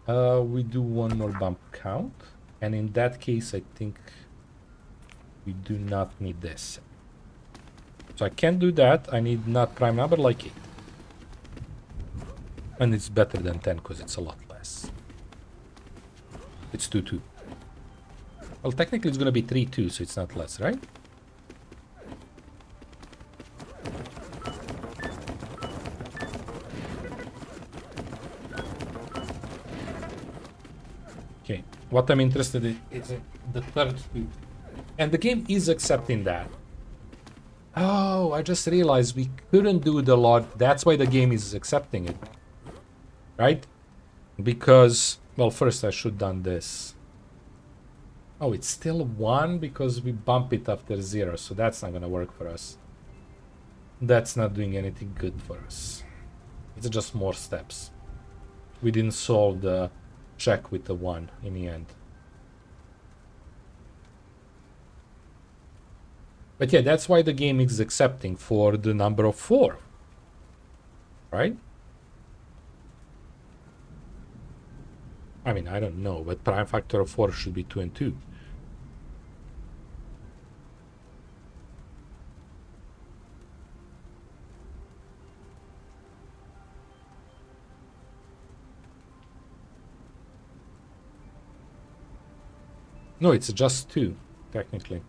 We do one more bump count, and in that case I think we do not need this. So I can't do that. I need not prime number like 8. And it's better than 10 because it's a lot less. It's 2 2. Well, technically it's gonna be 3 2, so it's not less, right? Okay, what I'm interested in is the third 2. And the game is accepting that. Oh, I just realized we couldn't do the log. That's why the game is accepting it. Right? Because, well, first I should done this. Oh, it's still 1 because we bump it after 0, so that's not gonna work for us. That's not doing anything good for us. It's just more steps. We didn't solve the check with the 1 in the end. But yeah, that's why the game is accepting for the number of 4. Right? I mean, I don't know, but prime factor of 4 should be 2 and 2. No, it's just 2, technically.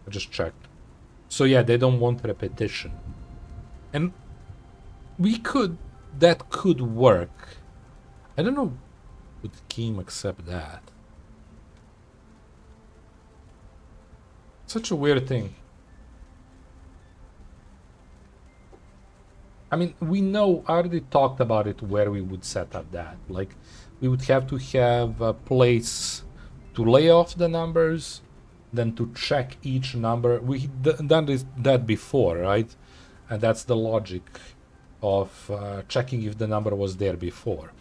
I just checked. So yeah, they don't want repetition. And we could... That could work. I don't know, would the game accept that? Such a weird thing. I mean, we know, I already talked about it, where we would set up that. Like, we would have to have a place to lay off the numbers, then to check each number. We done that before, right? And that's the logic of checking if the number was there before.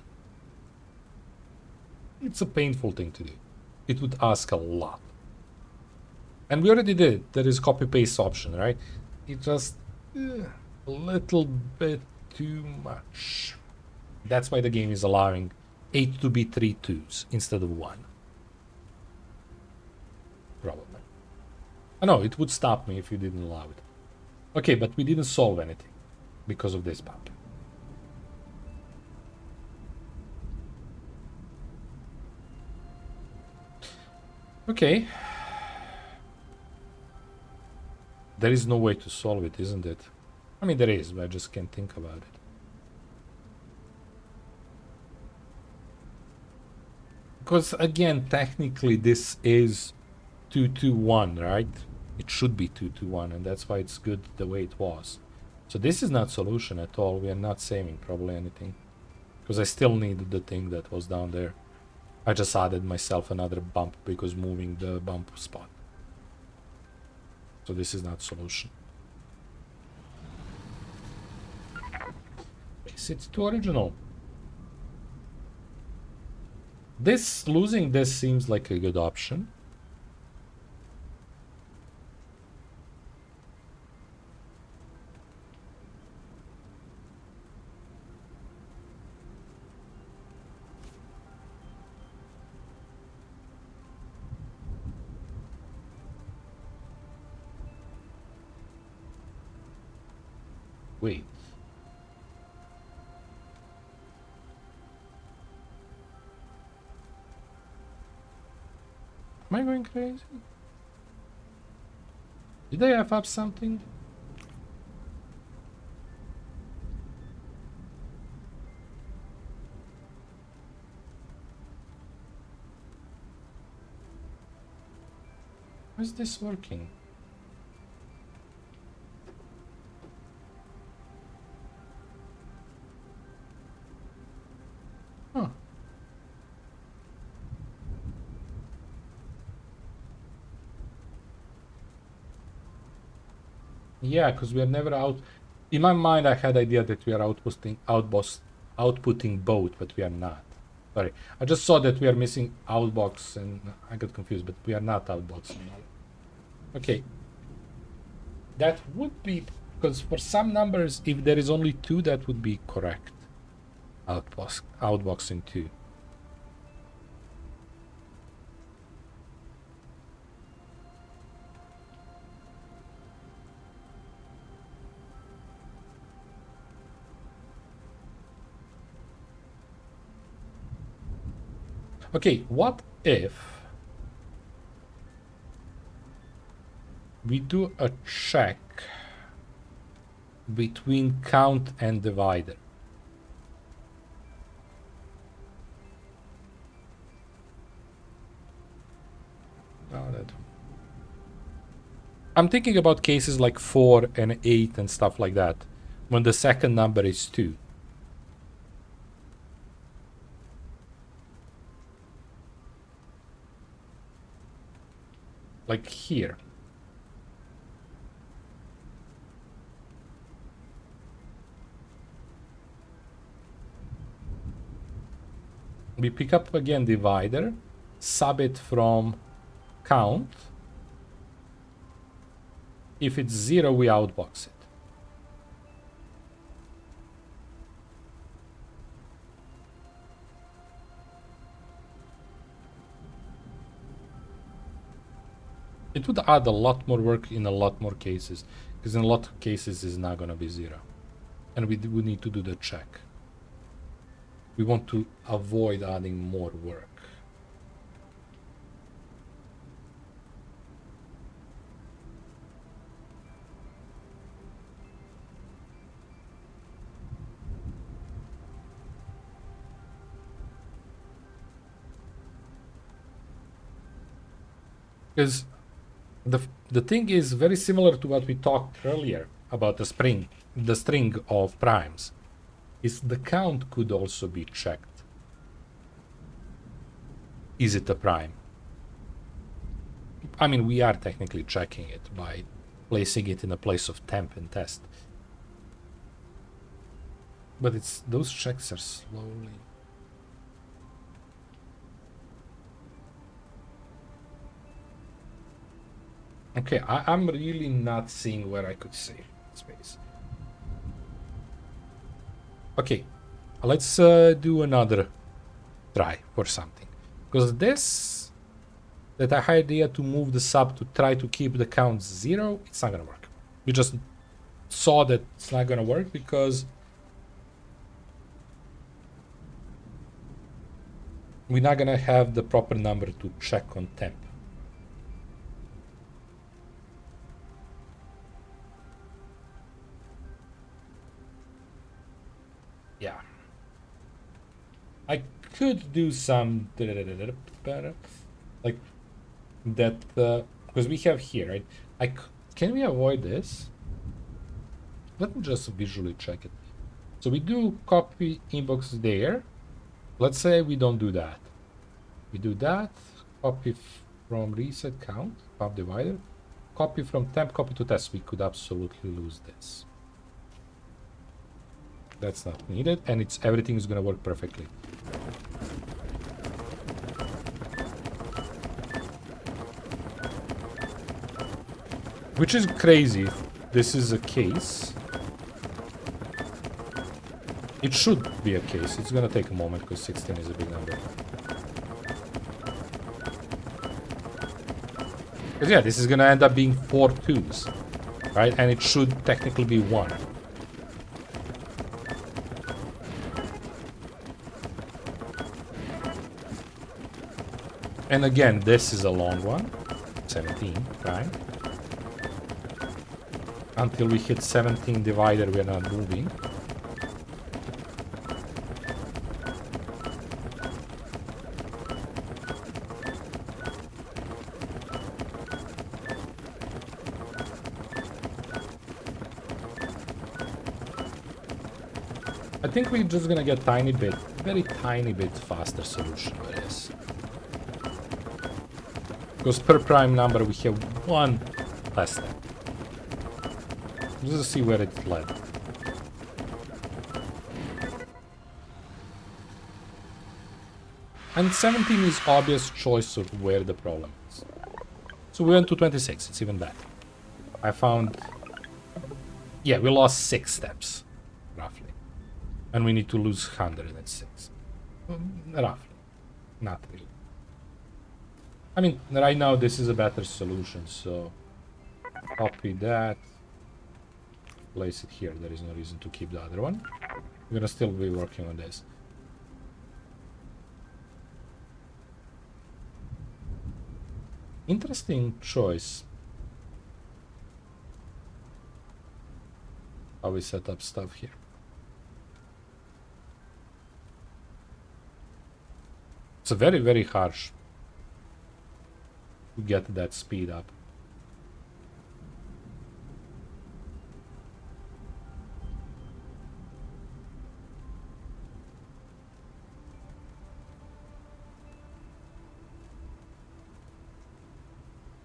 It's a painful thing to do. It would ask a lot. And we already did it. There is copy-paste option, right? It just a little bit too much. That's why the game is allowing 8 to be 3 2s instead of 1. Probably. Oh, no, it would stop me if you didn't allow it. Okay, but we didn't solve anything because of this bump. Okay. There is no way to solve it, isn't it? I mean, there is, but I just can't think about it. Because, again, technically this is 2 2 1, right? It should be 2 2 1, and that's why it's good the way it was. So this is not solution at all. We are not saving probably anything. Because I still need the thing that was down there. I just added myself another bump because moving the bump spot. So this is not solution. Base it to original. This, losing this seems like a good option. Wait. Am I going crazy? Did I F up something? How is this working? Huh. Yeah, because we are never out. In my mind, I had the idea that we are outputting both, but we are not. Sorry, I just saw that we are missing outbox, and I got confused. But we are not outboxing. Okay, that would be because for some numbers, if there is only 2, that would be correct. Outboxing 2. Okay, what if we do a check between count and divider? Oh, that. I'm thinking about cases like 4 and 8 and stuff like that, when the second number is 2. Like here. We pick up again divider, sub it from count. If it's 0, we outbox it. It would add a lot more work in a lot more cases, because in a lot of cases it's not going to be 0. And we need to do the check. We want to avoid adding more work. Because the thing is very similar to what we talked earlier about the string of primes. Is the count could also be checked. Is it a prime? I mean, we are technically checking it by placing it in a place of temp and test. But it's those checks are slowly. Okay, I'm really not seeing where I could save space. Okay, let's do another try for something. Because this, that idea to move the sub to try to keep the count 0, it's not gonna work. We just saw that it's not gonna work because we're not gonna have the proper number to check on temp. Yeah. I could do some like that because we have here, right? Can we avoid this? Let me just visually check it. So we do copy inbox there. Let's say we don't do that. We do that, copy from reset count, pub divider, copy from temp, copy to test. We could absolutely lose this. That's not needed, and everything is gonna work perfectly. Which is crazy if this is a case. It should be a case. It's gonna take a moment because 16 is a big number. Because yeah, this is gonna end up being 4 2s, right? And it should technically be 1. And again, this is a long one. 17, right? Until we hit 17 divider, we're not moving. I think we're just gonna get tiny bit, very tiny bit faster solution with this. Because per prime number we have 1 less step. Just to see where it led. And 17 is obvious choice of where the problem is. So we went to 26, it's even better. I found... Yeah, we lost 6 steps, roughly. And we need to lose 106. Roughly. Not really. I mean, right now this is a better solution, so... Copy that. Place it here, there is no reason to keep the other one. We're gonna still be working on this. Interesting choice. How we set up stuff here. It's a very, very harsh to get that speed up.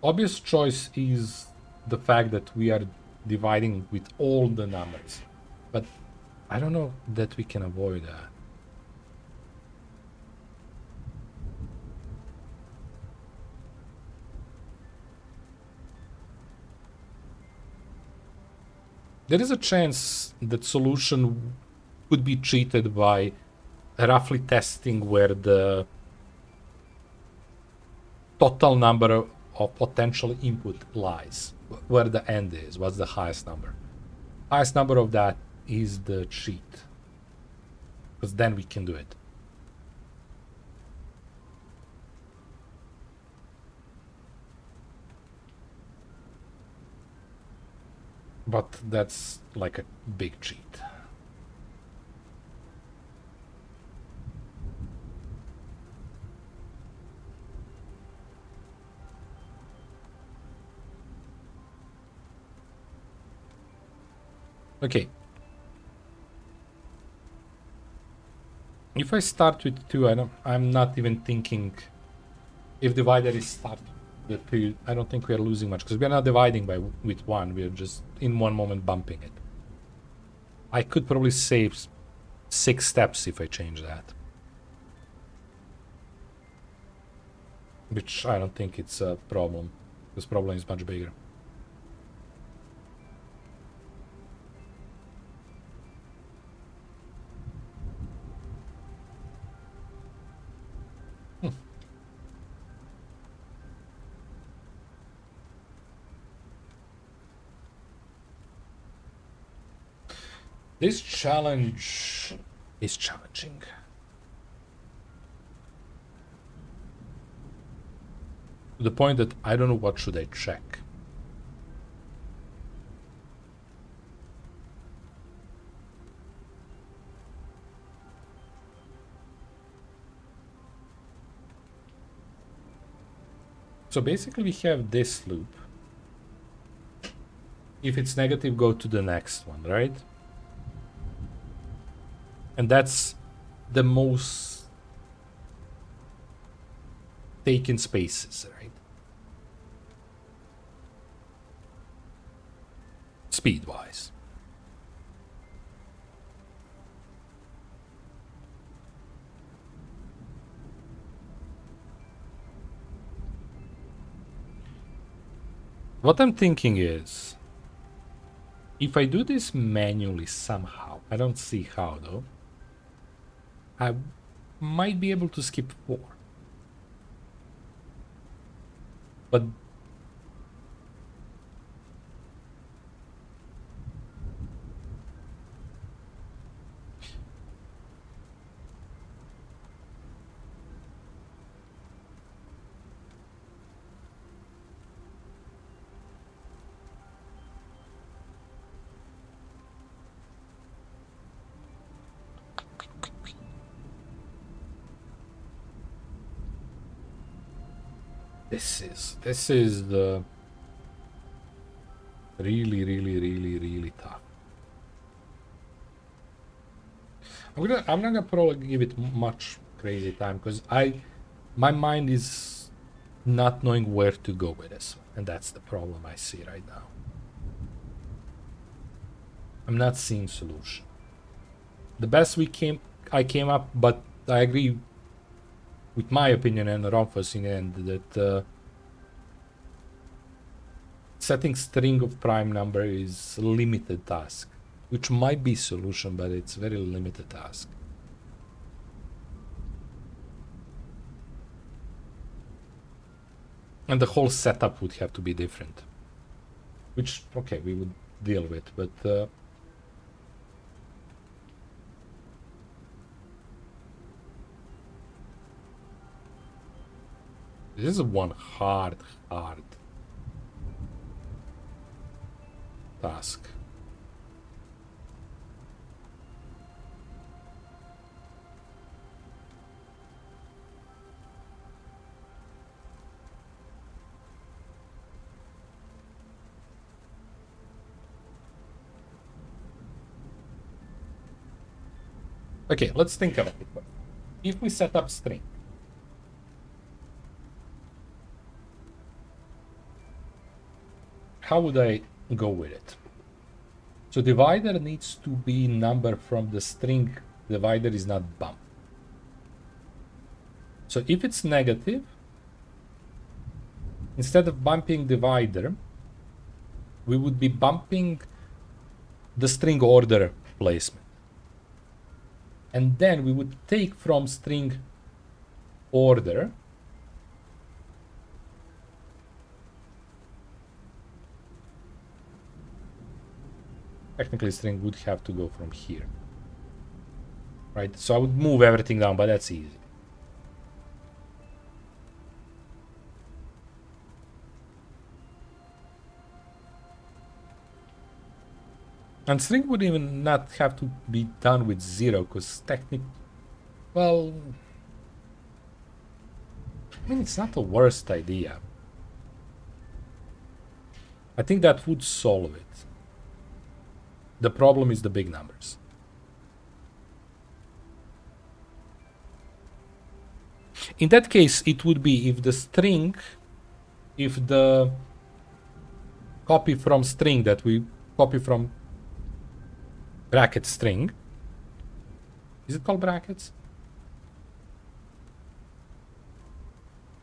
Obvious choice is the fact that we are dividing with all the numbers, but I don't know that we can avoid that. There is a chance that solution could be cheated by roughly testing where the total number of potential input lies, where the end is, what's the highest number. Highest number of that is the cheat, because then we can do it. But that's like a big cheat. Okay. If I start with 2, I'm not even thinking if divider is start with 2. I don't think we are losing much because we are not dividing with 1. We are just in one moment bumping it. I could probably save 6 steps if I change that. Which I don't think it's a problem. This problem is much bigger. This challenge is challenging. To the point that I don't know what should I check. So basically we have this loop. If it's negative, go to the next one, right? And that's the most taken spaces, right? Speed-wise. What I'm thinking is, if I do this manually somehow, I don't see how though, I might be able to skip 4. But this is the really tough. I'm not gonna probably give it much crazy time because my mind is not knowing where to go with this, and that's the problem I see right now. I'm not seeing solution. The best I came up, but I agree with my opinion and Romfus in the end that setting string of prime number is a limited task, which might be solution, but it's very limited task. And the whole setup would have to be different, which, okay, we would deal with, but This is one hard task. Okay, let's think about it. If we set up string, how would I go with it? So divider needs to be number from the string. Divider is not bump. So if it's negative, instead of bumping divider, we would be bumping the string order placement. And then we would take from string order technically string would have to go from here, right? So I would move everything down, but that's easy. And string would even not have to be done with 0, because technically, well, I mean, it's not the worst idea. I think that would solve it. The problem is the big numbers. In that case, it would be if the string, if the copy from string that we copy from bracket string, is it called brackets?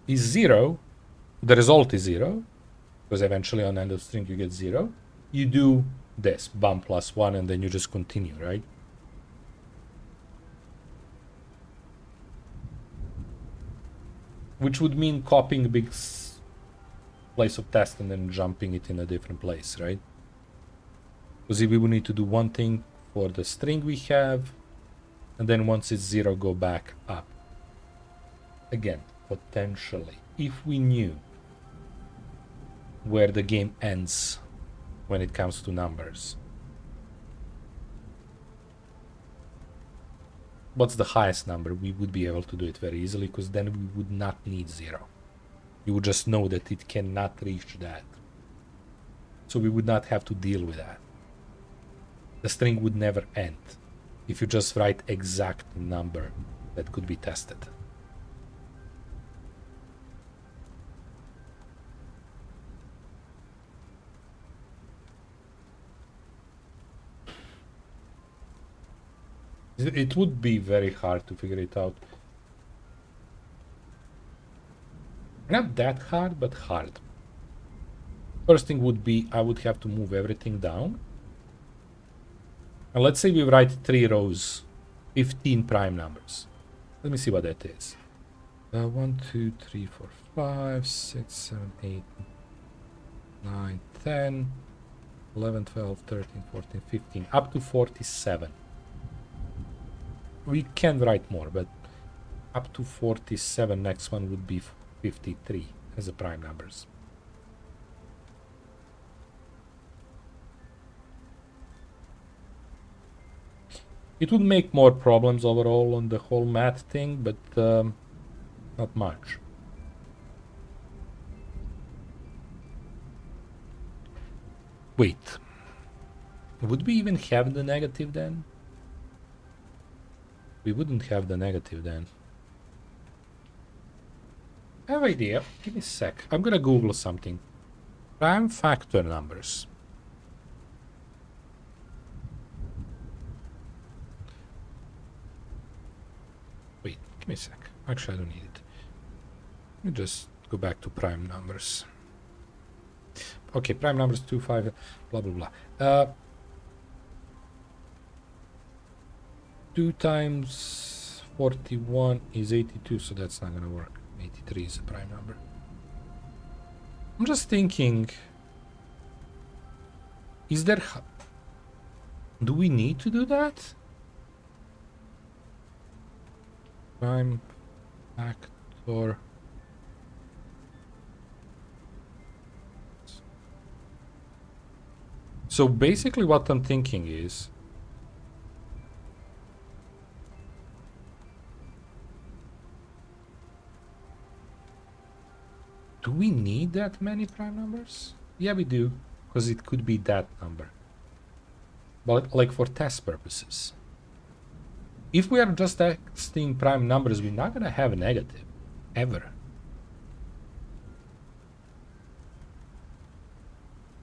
Is 0, the result is 0, because eventually on end of string you get 0. You do this, bump plus 1, and then you just continue, right? Which would mean copying a big place of test and then jumping it in a different place, right? Because we would need to do one thing for the string we have, and then once it's 0, go back up. Again, potentially, if we knew where the game ends when it comes to numbers. What's the highest number? We would be able to do it very easily, because then we would not need 0. You would just know that it cannot reach that. So we would not have to deal with that. The string would never end if you just write exact number that could be tested. It would be very hard to figure it out. Not that hard, but hard. First thing would be I would have to move everything down. And let's say we write 3 rows, 15 prime numbers. Let me see what that is. 1, 2, 3, 4, 5, 6, 7, 8, 9, 10, 11, 12, 13, 14, 15, up to 47. We can write more, but up to 47. Next one would be 53 as a prime numbers. It would make more problems overall on the whole math thing, but not much. Wait, would we even have the negative then? We wouldn't have the negative then. I have an idea. Give me a sec. I'm gonna Google something. Prime factor numbers. Wait, give me a sec. Actually, I don't need it. Let me just go back to prime numbers. Okay, prime numbers 2, 5, blah, blah, blah. 2 times 41 is 82, so that's not gonna work. 83 is a prime number. I'm just thinking, is there... Do we need to do that? Prime factor So basically what I'm thinking is, do we need that many prime numbers? Yeah, we do, because it could be that number. But like for test purposes. If we are just testing prime numbers, we're not gonna have a negative, ever.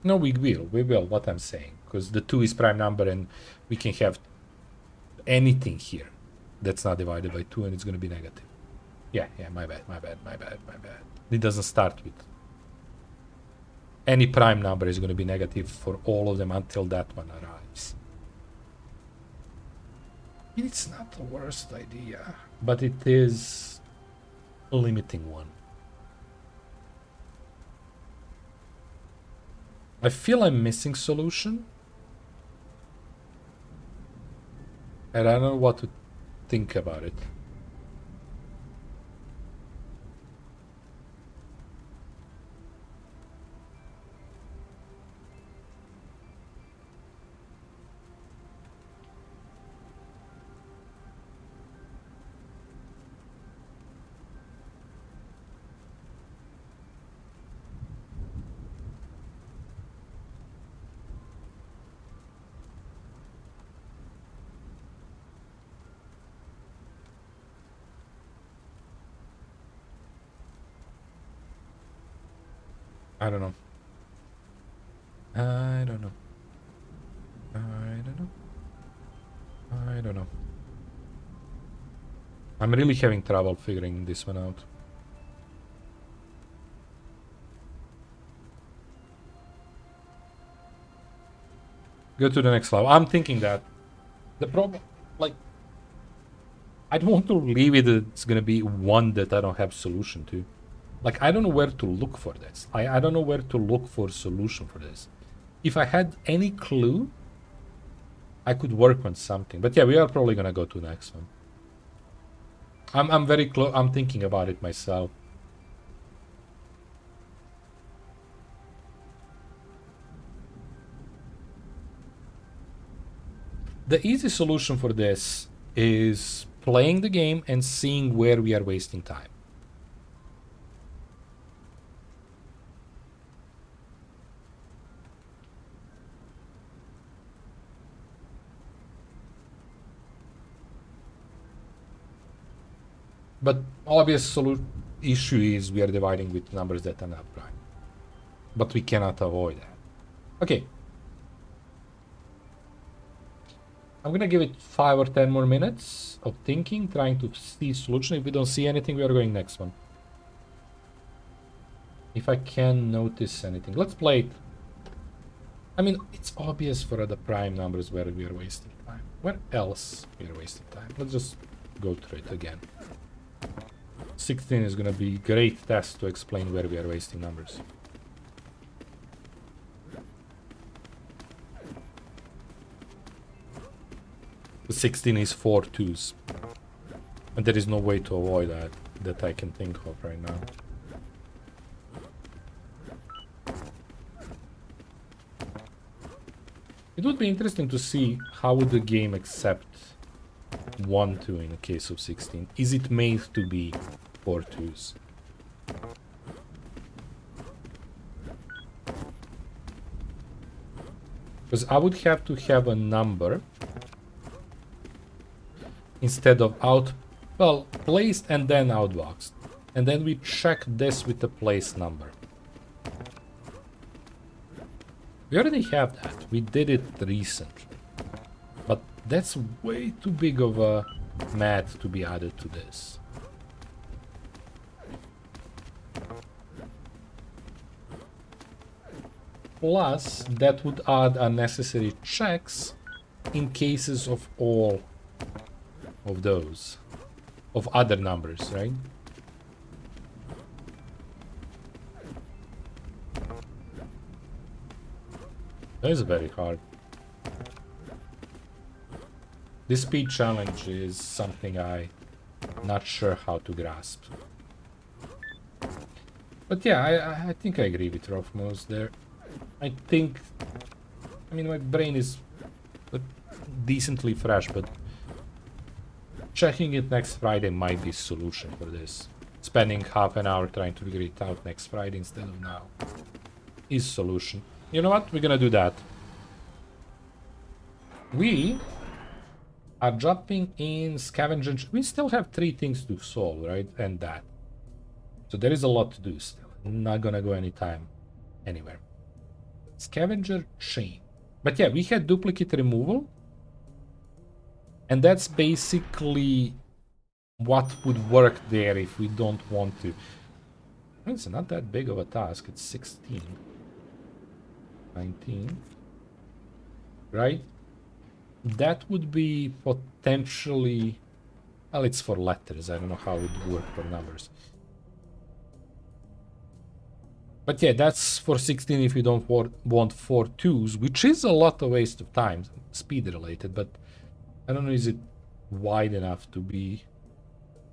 No, we will, what I'm saying. Because the 2 is prime number and we can have anything here that's not divided by 2 and it's gonna be negative. Yeah, my bad. It doesn't start with... Any prime number is gonna be negative for all of them until that one arrives. It's not the worst idea, but it is a limiting one. I feel I'm missing solution. And I don't know what to think about it. I don't know. I don't know. I'm really having trouble figuring this one out. Go to the next level. I'm thinking that the problem, like, I don't want to leave it. It's gonna be one that I don't have solution to. Like, I don't know where to look for this. I don't know where to look for a solution for this. If I had any clue, I could work on something. But yeah, we are probably gonna go to the next one. I'm very close. I'm thinking about it myself. The easy solution for this is playing the game and seeing where we are wasting time. But obvious issue is we are dividing with numbers that are not prime. But we cannot avoid that. Okay. I'm gonna give it 5 or 10 more minutes of thinking, trying to see solution. If we don't see anything, we are going next one. If I can notice anything. Let's play it. I mean, it's obvious for the prime numbers where we are wasting time. Where else we are wasting time? Let's just go through it again. 16 is gonna be great test to explain where we are wasting numbers. The 16 is 4 2s. And there is no way to avoid that I can think of right now. It would be interesting to see how would the game accept 1 2 in the case of 16. Is it made to be 4 2s? Because I would have to have a number instead of placed and then outboxed. And then we check this with the place number. We already have that. We did it recently. But that's way too big of a math to be added to this. Plus, that would add unnecessary checks in cases of all of those. Of other numbers, right? That is very hard. This speed challenge is something I'm not sure how to grasp. But yeah, I think I agree with Rofmos there. I think I mean, my brain is decently fresh, but checking it next Friday might be a solution for this. Spending half an hour trying to figure it out next Friday instead of now is solution. You know what? We're gonna do that. We are jumping in scavenger. We still have 3 things to solve, right? And that. So there is a lot to do still. Not gonna go anytime anywhere. Scavenger chain. But yeah, we had duplicate removal. And that's basically what would work there if we don't want to. It's not that big of a task. It's 16. 19. Right? That would be potentially... Well, it's for letters. I don't know how it would work for numbers. But yeah, that's for 16 if you don't want 4 2s, which is a lot of waste of time, speed related, but I don't know, is it wide enough to be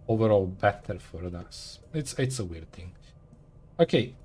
overall better for us? It's a weird thing. Okay,